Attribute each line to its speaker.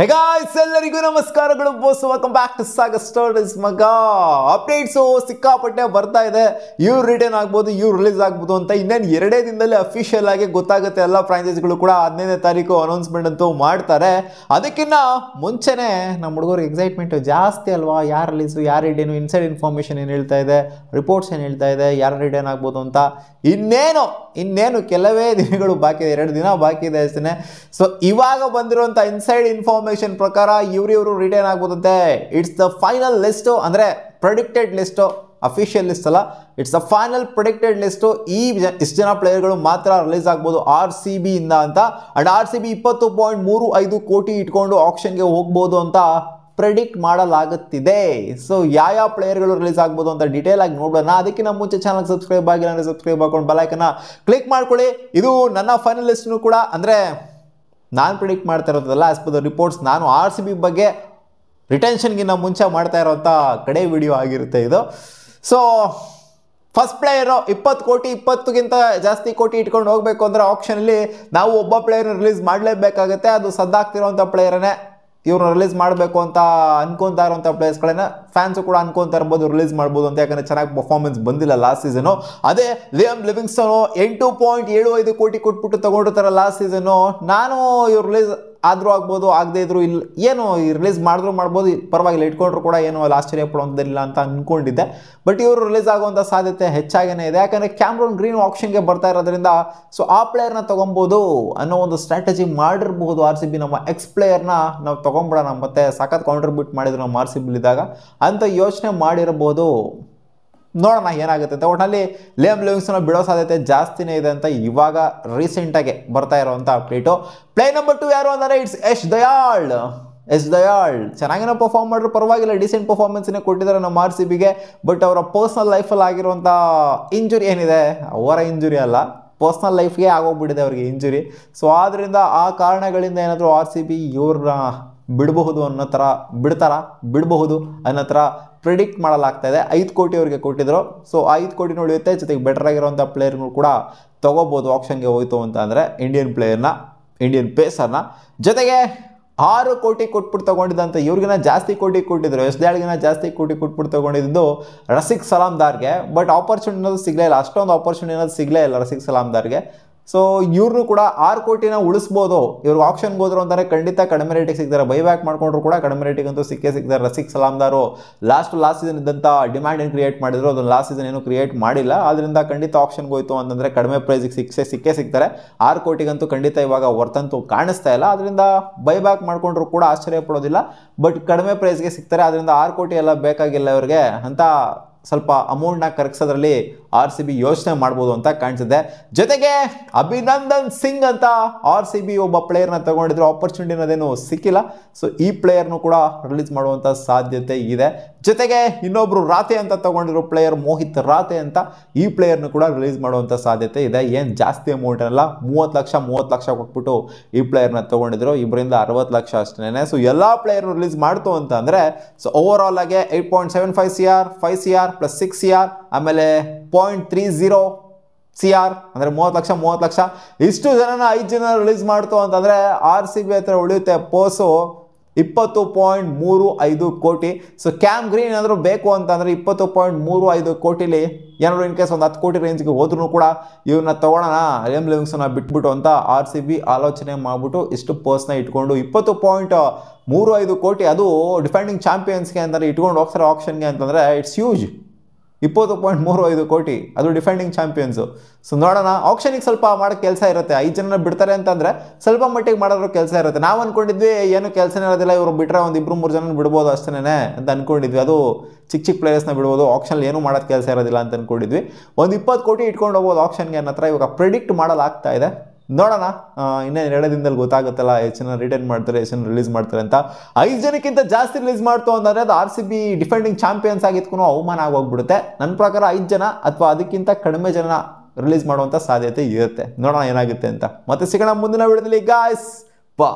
Speaker 1: Hey guys, ಎಲ್ಲರಿಗೂ ನಮಸ್ಕಾರಗಳು boss. Welcome back to Saga Stories. ಮಗ ಅಪ್ಡೇಟ್ಸ್ ಸಿಕ್ಕಾಪಟ್ಟೆ ಬರ್ತಾ ಇದೆ. ಇವ್ರು ರಿಟರ್ನ್ ಆಗ್ಬೋದು, ಇವ್ರು ರಿಲೀಸ್ ಆಗ್ಬೋದು ಅಂತ ಇನ್ನೇನು 2 ದಿನದಲ್ಲಿ ಅಫಿಷಿಯಲ್ ಆಗಿ ಗೊತ್ತಾಗುತ್ತೆ. ಎಲ್ಲ ಫ್ರಾಂಚೈಸಿಗಳು ಕೂಡ 15ನೇ ತಾರೀಕು ಅನೌನ್ಸ್ಮೆಂಟ್ ಅಂತೂ ಮಾಡ್ತಾರೆ. ಅದಕ್ಕಿಂತ ಮುಂಚೆನೆ ನಮ್ಮ ಹುಡುಗರು ಎಕ್ಸೈಟ್ಮೆಂಟ್ ಜಾಸ್ತಿ ಅಲ್ವಾ? ಯಾರು ರಿಲೀಸು, ಯಾರು ರಿಟರ್ನು, ಇನ್ಸೈಡ್ ಇನ್ಫಾರ್ಮೇಷನ್ ಏನು ಹೇಳ್ತಾ ಇದೆ, ರಿಪೋರ್ಟ್ಸ್ ಏನು ಹೇಳ್ತಾ ಇದೆ, ಯಾರು ರಿಟರ್ನ್ ಆಗ್ಬೋದು ಅಂತ. ಇನ್ನೇನು ಕೆಲವೇ ದಿನಗಳು ಬಾಕಿ ಇದೆ, 2 ದಿನ ಬಾಕಿ ಇದೆ ಅಷ್ಟೇ. ಸೊ ಇವಾಗ ಬಂದಿರುವಂಥ ಇನ್ಸೈಡ್ ಇನ್ಫಾರ್ಮೇಷನ್ ಪ್ರಕಾರ ಇವರು ರಿಟರ್ನ್ ಆಗ್ಬೋದಂತೆ. ಇಟ್ಸ್ ದ ಫೈನಲ್ ಲಿಸ್ಟು, ಅಂದರೆ ಪ್ರೆಡಿಕ್ಟೆಡ್ ಲಿಸ್ಟು, ಅಫಿಷಿಯಲ್ ಲಿಸ್ಟ್ ಅಲ್ಲ, it's the final predicted list. ಇಷ್ಟು ಜನ ಪ್ಲೇಯರ್ಗಳು ಮಾತ್ರ ರಿಲೀಸ್ ಆಗ್ಬೋದು RCB ಇಂದ ಅಂತ. ಅಂಡ್ RCB 20.35 ಕೋಟಿ ಇಟ್ಕೊಂಡು ಆಕ್ಷನ್ಗೆ ಹೋಗ್ಬೋದು ಅಂತ ಪ್ರೆಡಿಕ್ಟ್ ಮಾಡಲಾಗುತ್ತಿದೆ. ಸೊ ಯಾವ ಪ್ಲೇಯರ್ಗಳು ರಿಲೀಸ್ ಆಗ್ಬೋದು ಅಂತ ಡೀಟೇಲ್ ಆಗಿ ನೋಡೋಣ. ಅದಕ್ಕೆ ನಮ್ಮ ಮುಂಚೆ ಚಾನಲ್ ಸಬ್ಸ್ಕ್ರೈಬ್ ಆಗಿಲ್ಲ ಅಂದರೆ ಸಬ್ಸ್ಕ್ರೈಬ್ ಹಾಕೊಂಡು ಬೆಲ್ ಐಕನ್ನ ಕ್ಲಿಕ್ ಮಾಡ್ಕೊಳ್ಳಿ. ಇದು ನನ್ನ ಫೈನಲ್ ಲಿಸ್ಟ್ನು ಕೂಡ, ಅಂದರೆ ನಾನು ಪ್ರಿಡಿಕ್ಟ್ ಮಾಡ್ತಾ ಇರೋದಲ್ಲ, ಆಸ್ ಪರ್ ದ ರಿಪೋರ್ಟ್ಸ್. ನಾನು RCB ಬಗ್ಗೆ ರಿಟೆನ್ಷನ್ಗಿನ್ನ ಮುಂಚೆ ಮಾಡ್ತಾ ಇರೋಂಥ ಕಡೆ ವಿಡಿಯೋ ಆಗಿರುತ್ತೆ ಇದು. ಸೊ ಫಸ್ಟ್ ಪ್ಲೇಯರು 20 ಕೋಟಿ, 20ಗಿಂತ ಜಾಸ್ತಿ ಕೋಟಿ ಇಟ್ಕೊಂಡು ಹೋಗಬೇಕು ಅಂದರೆ ಆಪ್ಷನಲ್ಲಿ ನಾವು ಒಬ್ಬ ಪ್ಲೇಯರ್ನ ರಿಲೀಸ್ ಮಾಡಲೇಬೇಕಾಗುತ್ತೆ. ಅದು ಸದ್ದಾಗ್ತಿರೋಂಥ ಪ್ಲೇಯರನ್ನೇ ಇವ್ರನ್ನ ರಿಲೀಸ್ ಮಾಡಬೇಕು ಅಂತ ಅನ್ಕೊತಾ ಇರೋಂಥ ಪ್ಲೇಯರ್ಸ್ಗಳನ್ನ ಫ್ಯಾನ್ಸು ಕೂಡ ಅನ್ಕೊತಾ ಇರ್ಬೋದು, ರಿಲೀಸ್ ಮಾಡ್ಬೋದು ಅಂತ. ಯಾಕಂದರೆ ಚೆನ್ನಾಗಿ ಪರ್ಫಾರ್ಮೆನ್ಸ್ ಬಂದಿಲ್ಲ ಲಾಸ್ಟ್ ಸೀಸನು. ಅದೇ ಲಿಯಾಮ್ ಲಿವಿಂಗ್ಸ್ಟನ್ 8.75 ಕೋಟಿ ಕೊಟ್ಬಿಟ್ಟು ತೊಗೊಂಡಿರ್ತಾರೆ ಲಾಸ್ಟ್ ಸೀಸನು. ನಾನು ಇವ್ರು ರಿಲೀಸ್ ಆದರೂ ಆಗ್ಬೋದು, ಆಗದೇ ಇದ್ರು ಇಲ್ಲ, ಏನು ರಿಲೀಸ್ ಮಾಡಿದ್ರು ಮಾಡ್ಬೋದು, ಪರವಾಗಿಲ್ಲ, ಇಟ್ಕೊಂಡ್ರು ಕೂಡ ಏನು ಅಲ್ಲಿ ಆಶ್ಚರ್ಯ ಪಡೋದಿಲ್ಲ ಅಂತ ಅಂದ್ಕೊಂಡಿದ್ದೆ. ಬಟ್ ಇವರು ರಿಲೀಸ್ ಆಗುವಂಥ ಸಾಧ್ಯತೆ ಹೆಚ್ಚಾಗೇ ಇದೆ. ಯಾಕಂದರೆ ಕ್ಯಾಮ್ರನ್ ಗ್ರೀನ್ ಆಪ್ಷನ್ಗೆ ಬರ್ತಾ ಇರೋದ್ರಿಂದ ಸೊ ಆ ಪ್ಲೇಯರ್ನ ತೊಗೊಬೋದು ಅನ್ನೋ ಒಂದು ಸ್ಟ್ರಾಟಜಿ ಮಾಡಿರ್ಬೋದು RCB. ನಮ್ಮ ಎಕ್ಸ್ ಪ್ಲೇಯರ್ನ ನಾವು ತೊಗೊಂಬಿಡೋಣ, ಮತ್ತೆ ಸಖತ್ ಕಾಂಟ್ರಿಬ್ಯೂಟ್ ಮಾಡಿದ್ರು ನಮ್ಮ RCB ಇದ್ದಾಗ ಅಂತ ಯೋಚನೆ ಮಾಡಿರ್ಬೋದು. ನೋಡೋಣ ಏನಾಗುತ್ತೆ ಅಂತ. ಒಟ್ಟಿನಲ್ಲಿ ಲಿಯಾಮ್ ಲಿವಿಂಗ್ಸ್ಟನ್ ಬಿಡೋ ಸಾಧ್ಯತೆ ಜಾಸ್ತಿನೇ ಇದೆ ಅಂತ ಇವಾಗ ರೀಸೆಂಟಾಗಿ ಬರ್ತಾ ಇರೋವಂಥ ಅಪ್ಡೇಟು. ಪ್ಲೇ ನಂಬರ್ 2 ಯಾರು ಅಂದರೆ ಇಟ್ಸ್ ಯಶ್ ದಯಾಳ್. ಚೆನ್ನಾಗೇನೋ ಪರ್ಫಾರ್ಮ್ ಮಾಡಿದ್ರು, ಪರವಾಗಿಲ್ಲ, ಡಿಸೆಂಟ್ ಪರ್ಫಾರ್ಮೆನ್ಸ್ನೇ ಕೊಟ್ಟಿದ್ದಾರೆ ನಮ್ಮ RCBಗೆ. ಬಟ್ ಅವರ ಪರ್ಸ್ನಲ್ ಲೈಫಲ್ಲಿ ಆಗಿರುವಂಥ ಇಂಜುರಿ ಏನಿದೆ, ಅವರ ಇಂಜುರಿ ಅಲ್ಲ, ಪರ್ಸ್ನಲ್ ಲೈಫ್ಗೆ ಆಗೋಗ್ಬಿಟ್ಟಿದೆ ಅವ್ರಿಗೆ ಇಂಜುರಿ. ಸೊ ಆದ್ದರಿಂದ ಆ ಕಾರಣಗಳಿಂದ ಏನಾದರೂ RCB ಇವ್ರನ್ನ ಬಿಡಬಹುದು ಅನ್ನೋ ಥರ, ಬಿಡಬಹುದು ಅನ್ನೋ ಥರ ಪ್ರಿಡಿಕ್ಟ್ ಮಾಡಲಾಗ್ತಾ ಇದೆ. 5 ಕೋಟಿ ಅವ್ರಿಗೆ ಕೊಟ್ಟಿದ್ರು. ಸೊ 5 ಕೋಟಿ ಉಳಿಯುತ್ತೆ, ಜೊತೆಗೆ ಬೆಟರ್ ಆಗಿರೋಂಥ ಪ್ಲೇಯರ್ಗಳು ಕೂಡ ತೊಗೋಬೋದು ಆಪ್ಷನ್ಗೆ ಹೋಯ್ತು ಅಂತ ಅಂದರೆ ಇಂಡಿಯನ್ ಪೇಸರ್ನ. ಜೊತೆಗೆ 6 ಕೋಟಿ ಕೊಟ್ಬಿಟ್ಟು ತೊಗೊಂಡಿದ್ದಂಥ ಇವ್ರಿಗಿನ ಜಾಸ್ತಿ ಕೋಟಿ ಕೊಟ್ಟಿದ್ರು, ಎಸ್ಡ್ಯಾಳ್ಗಿನ ಜಾಸ್ತಿ ಕೋಟಿ ಕೊಟ್ಬಿಟ್ಟು ತೊಗೊಂಡಿದ್ದು ರಸಿಕ್ ಸಲಾಮ್ದಾರ್ಗೆ. ಬಟ್ ಆಪರ್ಚುನಿಟಿ ಅನ್ನೋದು ಸಿಗಲೇ ಇಲ್ಲ, ಅಷ್ಟೊಂದು ಆಪರ್ಚುನಿಟಿ ಅನ್ನೋದು ಸಿಗಲೇ ಇಲ್ಲ ರಸಿಕ್ ಸಲಾಮ್ದಾರ್ಗೆ. ಸೊ ಇವ್ರನ್ನೂ ಕೂಡ 6 ಕೋಟಿನ ಉಳಿಸ್ಬೋದು. ಇವ್ರಿಗೆ ಆಪ್ಷನ್ಗೆ ಹೋದ್ರು ಅಂತಾರೆ ಖಂಡಿತ ಕಡಿಮೆ ರೇಟಿಗೆ ಸಿಗ್ತಾರೆ. ಬೈಬ್ಯಾಕ್ ಮಾಡ್ಕೊಂಡ್ರು ಕೂಡ ಕಡಿಮೆ ರೇಟಿಗಂತೂ ಸಿಗ್ತಾರೆ. ರಸಿಕ್ ಸಲಾಮ್ದಾರು ಲಾಸ್ಟ್ ಸೀಸನ್ ಇದ್ದಂಥ ಡಿಮ್ಯಾಂಡ್ ಏನು ಕ್ರಿಯೇಟ್ ಮಾಡಿದ್ರು, ಅದನ್ನು ಲಾಸ್ಟ್ ಸೀಸನ್ ಏನು ಕ್ರಿಯೇಟ್ ಮಾಡಿಲ್ಲ. ಅದರಿಂದ ಖಂಡಿತ ಆಪ್ಷನ್ಗೆ ಹೋಯ್ತು ಅಂತಂದರೆ ಕಡಿಮೆ ಪ್ರೈಸಿಗೆ ಸಿಗ್ತಾರೆ. 6 ಕೋಟಿಗಂತೂ ಖಂಡಿತ ಇವಾಗ ವರ್ತಂತೂ ಕಾಣಿಸ್ತಾ ಇಲ್ಲ. ಅದರಿಂದ ಬೈಬ್ಯಾಕ್ ಮಾಡ್ಕೊಂಡ್ರು ಕೂಡ ಆಶ್ಚರ್ಯ ಪಡೋದಿಲ್ಲ. ಬಟ್ ಕಡಿಮೆ ಪ್ರೈಸ್ಗೆ ಸಿಗ್ತಾರೆ. ಅದರಿಂದ 6 ಕೋಟಿ ಎಲ್ಲ ಬೇಕಾಗಿಲ್ಲ ಇವ್ರಿಗೆ ಅಂತ ಸ್ವಲ್ಪ ಅಮೌಂಟ್ನ ಕರಗಿಸೋದ್ರಲ್ಲಿ RCB ಯೋಚನೆ ಮಾಡ್ಬೋದು ಅಂತ ಕಾಣಿಸಿದೆ. ಜೊತೆಗೆ ಅಭಿನಂದನ್ ಸಿಂಗ್ ಅಂತ RCB ಒಬ್ಬ ಪ್ಲೇಯರ್ನ ತಗೊಂಡಿದ್ರು, ಆಪರ್ಚುನಿಟಿ ಅನ್ನೋದೇನು ಸಿಕ್ಕಿಲ್ಲ. ಸೊ ಈ ಪ್ಲೇಯರ್ನು ಕೂಡ ರಿಲೀಸ್ ಮಾಡುವಂಥ ಸಾಧ್ಯತೆ ಇದೆ. ಜೊತೆಗೆ ಇನ್ನೊಬ್ರು ರಾತೆ ಅಂತ ತಗೊಂಡಿರೋ ಪ್ಲೇಯರ್ ಮೋಹಿತ್ ರಾತೆ ಅಂತ, ಈ ಪ್ಲೇಯರ್ನು ಕೂಡ ರಿಲೀಸ್ ಮಾಡುವಂಥ ಸಾಧ್ಯತೆ ಇದೆ. ಏನು ಜಾಸ್ತಿ ಅಮೌಂಟ್ ಅಲ್ಲ, 30 ಲಕ್ಷ ಕೊಟ್ಬಿಟ್ಟು ಈ ಪ್ಲೇಯರ್ನ ತಗೊಂಡಿದ್ರು. ಇಬ್ಬರಿಂದ 60 ಲಕ್ಷ ಅಷ್ಟೇ. ಸೊ ಎಲ್ಲ ಪ್ಲೇಯರ್ ರಿಲೀಸ್ ಮಾಡ್ತು ಅಂತ ಅಂದರೆ ಸೊ ಓವರ್ ಆಗಿ 8.75 CR, 5 CR ಪ್ಲಸ್ 6 CR, ಆಮೇಲೆ 0.30 CR ಅಂದರೆ 30 ಲಕ್ಷ. ಇಷ್ಟು ಜನನ 5 ಜನ ರಿಲೀಸ್ ಮಾಡ್ತು ಅಂತಂದರೆ RCB ಹತ್ರ ಉಳಿಯುತ್ತೆ ಪೋಸು 20.35 ಕೋಟಿ. ಸೊ ಕ್ಯಾಮ್ ಗ್ರೀನ್ ಏನಾದರೂ ಬೇಕು ಅಂತಂದರೆ 20.35 ಕೋಟಿಲಿ ಏನಾದ್ರು ಇನ್ ಕೇಸ್ ಒಂದು 10 ಕೋಟಿ ರೇಂಜ್ಗೆ ಹೋದ್ರೂ ಕೂಡ ಇವ್ರನ್ನ ತೊಗೊಳ್ಳೋಣ, ಲಿಯಾಮ್ ಲಿವಿಂಗ್ಸ್ಟನ್ನ ಬಿಟ್ಬಿಟ್ಟು ಅಂತ RCB ಆಲೋಚನೆ ಮಾಡಿಬಿಟ್ಟು ಇಷ್ಟು ಪರ್ಸ್ನ ಇಟ್ಕೊಂಡು 20.35 ಕೋಟಿ, ಅದು ಡಿಫೆಂಡಿಂಗ್ ಚಾಂಪಿಯನ್ಸ್ಗೆ ಅಂತಂದರೆ ಇಟ್ಕೊಂಡು ಹೋಗ್ತಾರೆ ಆಪ್ಷನ್ಗೆ ಅಂತಂದರೆ ಇಟ್ಸ್ ಹ್ಯೂಜ್. 20.35 ಕೋಟಿ, ಅದು ಡಿಫೆಂಡಿಂಗ್ ಚಾಂಪಿಯನ್ಸು. ಸೊ ನೋಡೋಣ, ಆಪ್ಷನಿಗೆ ಸ್ವಲ್ಪ ಮಾಡೋಕ್ಕೆ ಕೆಲಸ ಇರುತ್ತೆ. 5 ಜನ ಬಿಡ್ತಾರೆ ಅಂತಂದರೆ ಸ್ವಲ್ಪ ಮಟ್ಟಿಗೆ ಮಾಡೋದ್ರ ಕೆಲಸ ಇರುತ್ತೆ. ನಾವು ಅಂದ್ಕೊಂಡಿದ್ವಿ ಏನು ಕೆಲಸನೇ ಇರೋದಿಲ್ಲ, ಇವರು ಬಿಟ್ಟರೆ ಒಂದು 2-3 ಜನ ಬಿಡ್ಬೋದು ಅಷ್ಟೇ ಅಂತ ಅಂದ್ಕೊಂಡಿದ್ವಿ. ಅದು ಚಿಕ್ಕ ಪ್ಲೇಯರ್ಸ್ನ ಬಿಡ್ಬೋದು, ಆಪ್ಷನ್ ಏನೂ ಮಾಡೋದು ಕೆಲಸ ಇರೋದಿಲ್ಲ ಅಂತ ಅಂದ್ಕೊಂಡಿದ್ವಿ. ಒಂದು 20 ಕೋಟಿ ಇಟ್ಕೊಂಡು ಹೋಗ್ಬೋದು ಆಪ್ಷನ್ಗೆ ಅನ್ನೋ ಥರ ಇವಾಗ ಪ್ರಿಡಿಕ್ಟ್ ಮಾಡಲಾಗ್ತಾ ಇದೆ. ನೋಡೋಣ, ಇನ್ನೇನು 2 ದಿನದಲ್ಲಿ ಗೊತ್ತಾಗುತ್ತಲ್ಲ ಎಷ್ಟು ಜನ ರಿಟರ್ನ್ ಮಾಡ್ತಾರೆ, ಎಷ್ಟು ಜನ ರಿಲೀಸ್ ಮಾಡ್ತಾರೆ ಅಂತ. 5 ಜನಕ್ಕಿಂತ ಜಾಸ್ತಿ ರಿಲೀಸ್ ಮಾಡ್ತು ಅಂತಂದರೆ ಅದು RCB ಡಿಫೆಂಡಿಂಗ್ ಚಾಂಪಿಯನ್ಸ್ ಆಗಿದ್ಕೂ ಅವಮಾನ ಆಗೋಗ್ಬಿಡುತ್ತೆ. ನನ್ನ ಪ್ರಕಾರ 5 ಜನ ಅಥವಾ ಅದಕ್ಕಿಂತ ಕಡಿಮೆ ಜನ ರಿಲೀಸ್ ಮಾಡುವಂಥ ಸಾಧ್ಯತೆ ಇರುತ್ತೆ. ನೋಡೋಣ ಏನಾಗುತ್ತೆ ಅಂತ. ಮತ್ತೆ ಸಿಗೋಣ ಮುಂದಿನ ವಿಡಿಯೋದಲ್ಲಿ ಗಾಯ್ಸ್. ಬಾ.